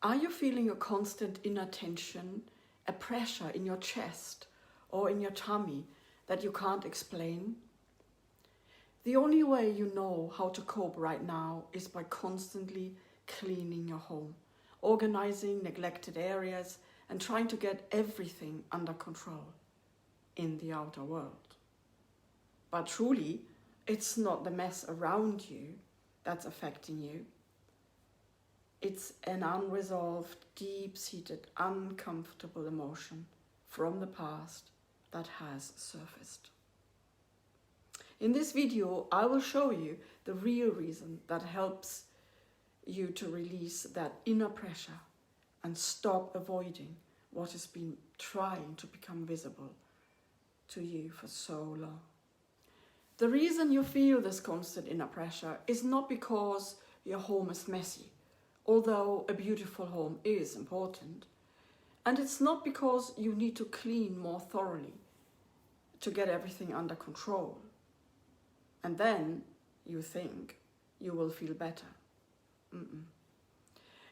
Are you feeling a constant inner tension, a pressure in your chest or in your tummy that you can't explain? The only way you know how to cope right now is by constantly cleaning your home, organizing neglected areas, and trying to get everything under control in the outer world. But truly, it's not the mess around you that's affecting you. It's an unresolved, deep-seated, uncomfortable emotion from the past that has surfaced. In this video, I will show you the real reason that helps you to release that inner pressure and stop avoiding what has been trying to become visible to you for so long. The reason you feel this constant inner pressure is not because your home is messy, although a beautiful home is important. And it's not because you need to clean more thoroughly to get everything under control. And then you think you will feel better.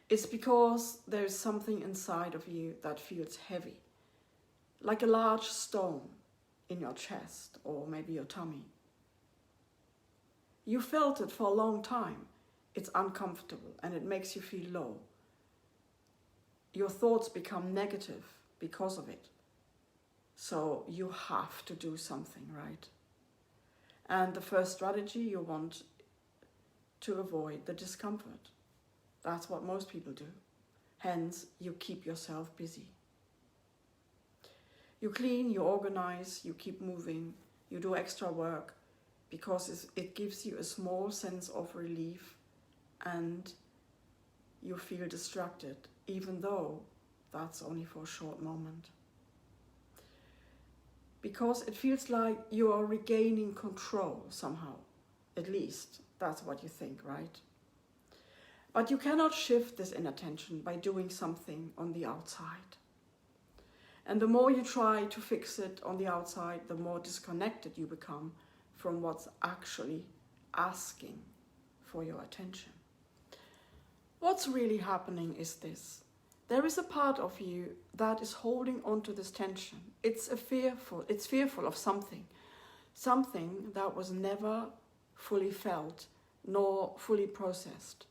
It's because there's something inside of you that feels heavy, like a large stone in your chest or maybe your tummy. You felt it for a long time. It's uncomfortable and it makes you feel low. Your thoughts become negative because of it. So you have to do something, right? And the first strategy, you want to avoid the discomfort. That's what most people do. Hence, you keep yourself busy. You clean, you organize, you keep moving, you do extra work because it gives you a small sense of relief and you feel distracted, even though that's only for a short moment. Because it feels like you are regaining control somehow. At least that's what you think, right? But you cannot shift this inner tension by doing something on the outside. And the more you try to fix it on the outside, the more disconnected you become from what's actually asking for your attention. What's really happening is this. There is a part of you that is holding on to this tension. It's fearful of something that was never fully felt nor fully processed.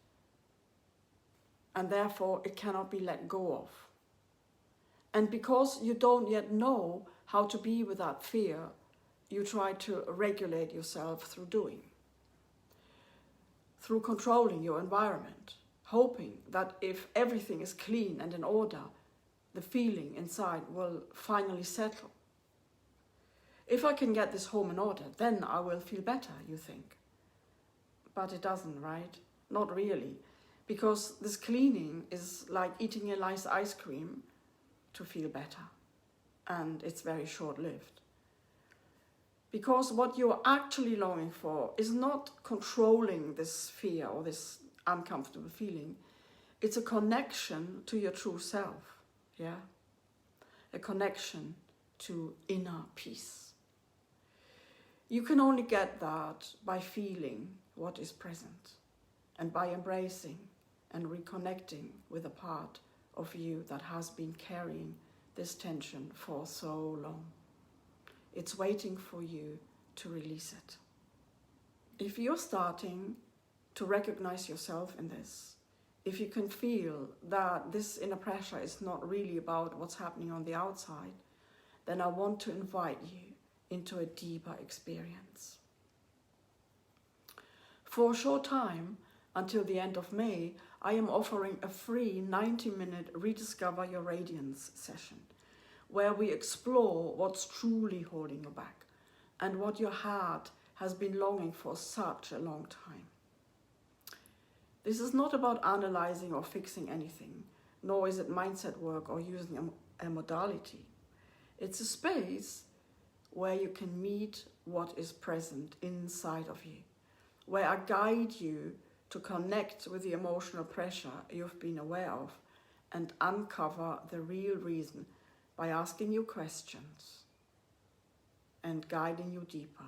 And therefore it cannot be let go of. And because you don't yet know how to be with that fear, you try to regulate yourself through doing, through controlling your environment, hoping that if everything is clean and in order, the feeling inside will finally settle. If I can get this home in order, then I will feel better, you think. But it doesn't, right? Not really. Because this cleaning is like eating a nice ice cream to feel better. And it's very short-lived. Because what you're actually longing for is not controlling this fear or this uncomfortable feeling. It's a connection to your true self, yeah? A connection to inner peace. You can only get that by feeling what is present and by embracing and reconnecting with a part of you that has been carrying this tension for so long. It's waiting for you to release it. If you're starting to recognize yourself in this, if you can feel that this inner pressure is not really about what's happening on the outside, then I want to invite you into a deeper experience. For a short time, until the end of May, I am offering a free 90-minute Rediscover Your Radiance session, where we explore what's truly holding you back and what your heart has been longing for such a long time. This is not about analyzing or fixing anything, nor is it mindset work or using a modality. It's a space where you can meet what is present inside of you, where I guide you to connect with the emotional pressure you've been aware of and uncover the real reason by asking you questions and guiding you deeper,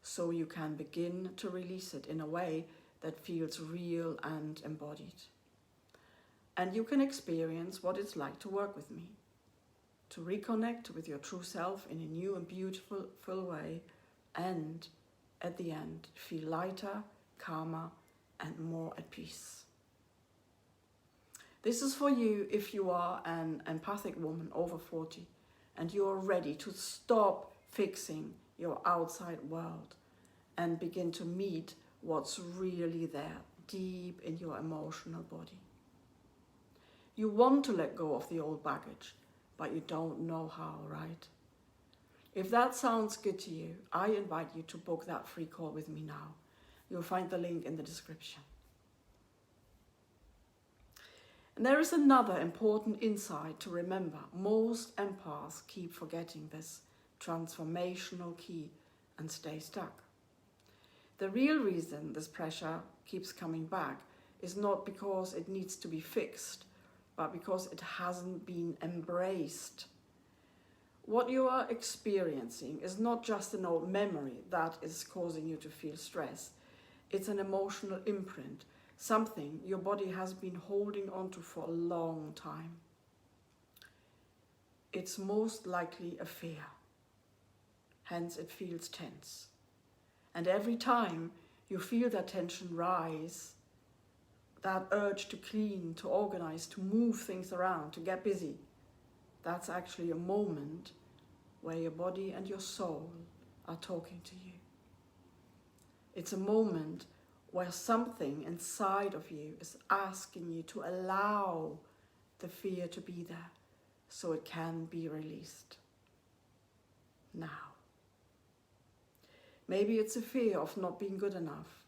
so you can begin to release it in a way that feels real and embodied. and you can experience what it's like to work with me, to reconnect with your true self in a new and beautiful way, and at the end feel lighter, calmer, and more at peace. This is for you if you are an empathic woman over 40 and you are ready to stop fixing your outside world and begin to meet what's really there deep in your emotional body. You want to let go of the old baggage, but you don't know how, right? If that sounds good to you, I invite you to book that free call with me now. You'll find the link in the description. And there is another important insight to remember. Most empaths keep forgetting this transformational key and stay stuck. The real reason this pressure keeps coming back is not because it needs to be fixed, but because it hasn't been embraced. What you are experiencing is not just an old memory that is causing you to feel stress. It's an emotional imprint, something your body has been holding onto for a long time. It's most likely a fear. Hence it feels tense. And every time you feel that tension rise, that urge to clean, to organize, to move things around, to get busy, that's actually a moment where your body and your soul are talking to you. It's a moment where something inside of you is asking you to allow the fear to be there so it can be released. Now. Maybe it's a fear of not being good enough,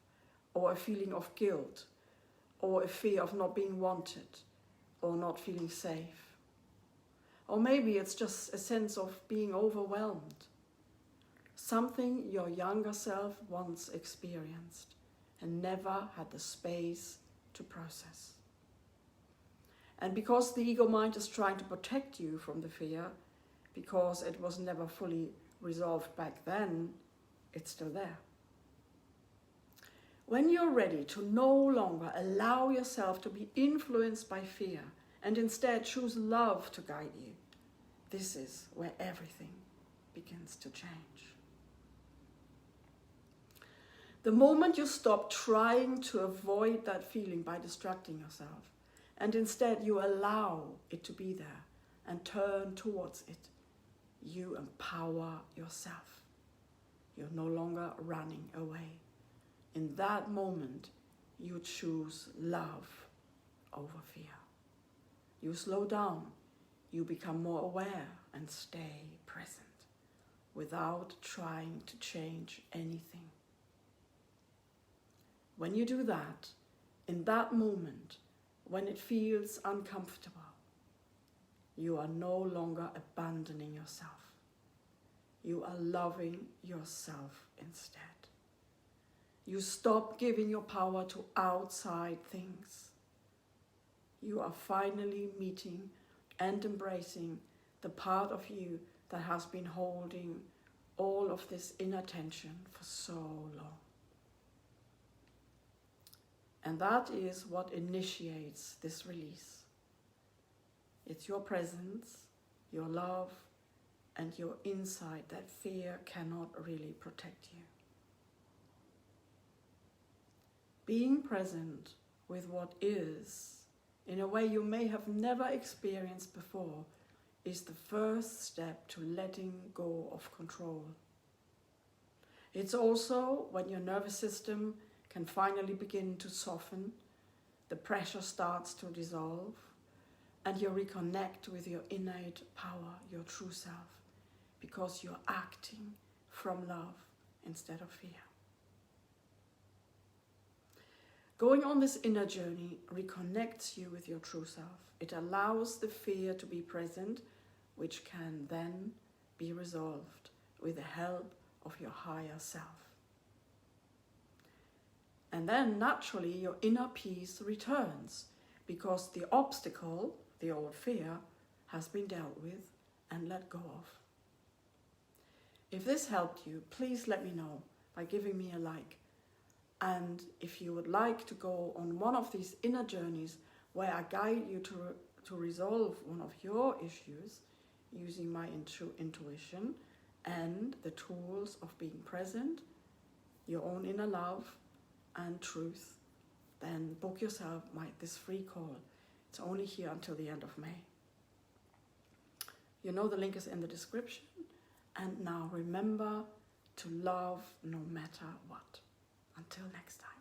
or a feeling of guilt, or a fear of not being wanted, or not feeling safe. Or maybe it's just a sense of being overwhelmed. Something your younger self once experienced and never had the space to process. And because the ego mind is trying to protect you from the fear, because it was never fully resolved back then, it's still there. When you're ready to no longer allow yourself to be influenced by fear and instead choose love to guide you, this is where everything begins to change. The moment you stop trying to avoid that feeling by distracting yourself, and instead you allow it to be there and turn towards it, you empower yourself. You're no longer running away. In that moment, you choose love over fear. You slow down, you become more aware and stay present without trying to change anything. When you do that, in that moment, when it feels uncomfortable, you are no longer abandoning yourself. You are loving yourself instead. You stop giving your power to outside things. You are finally meeting and embracing the part of you that has been holding all of this inner tension for so long. And that is what initiates this release. It's your presence, your love, and your insight that fear cannot really protect you. Being present with what is, in a way you may have never experienced before, is the first step to letting go of control. It's also when your nervous system can finally begin to soften, the pressure starts to dissolve, and you reconnect with your innate power, your true self, because you're acting from love instead of fear. Going on this inner journey reconnects you with your true self. It allows the fear to be present, which can then be resolved with the help of your higher self. And then naturally your inner peace returns because the obstacle, the old fear, has been dealt with and let go of. If this helped you, please let me know by giving me a like. And if you would like to go on one of these inner journeys where I guide you to resolve one of your issues using my intuition and the tools of being present, your own inner love and truth, then book yourself this free call. It's only here until the end of May. You know the link is in the description. And now remember to love no matter what. Until next time.